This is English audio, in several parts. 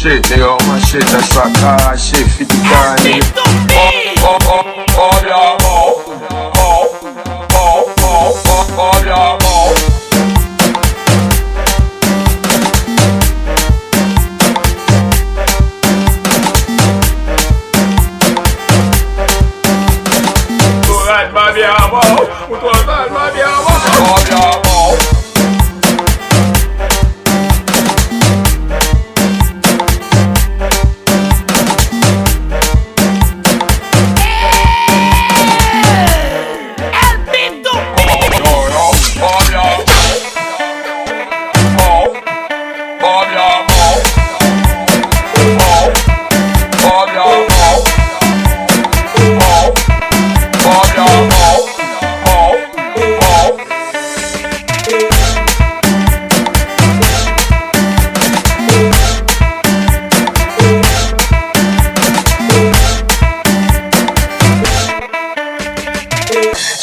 shit, nigga, on my shit, that's rock hard shit, 50 car, nigga.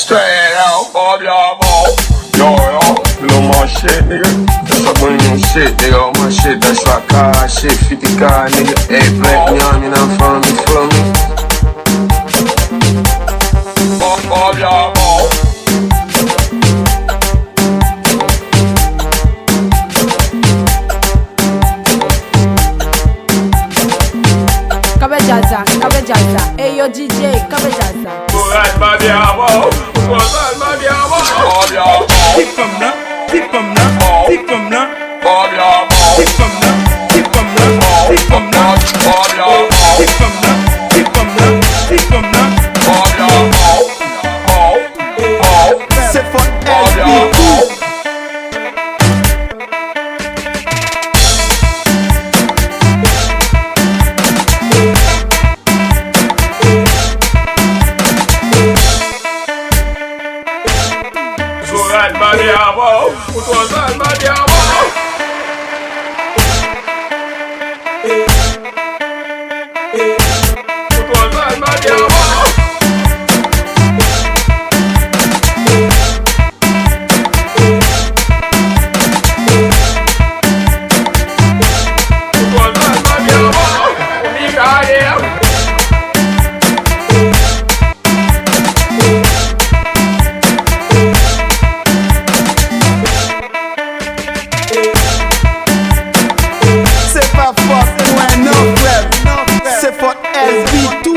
Straight out, Bob Yabo. Yo, blow my shit, nigga. That's a bunny shit, nigga. On my shit, that's rock hard shit, 50 car, nigga. Hey, black young, you know, follow me, follow me. Bob Yabo. Kabejaza, Kabejaza, hey yo DJ, Kabejaza. Bob Yabo. Tip from là, tip from là, tip from là, Bob Yabo. tip from là, tip from là, tip from là, Bob Yabo. tip from là, tip from là, tip from là. Bob Yabo. C'est for LB2. C'est for LB2.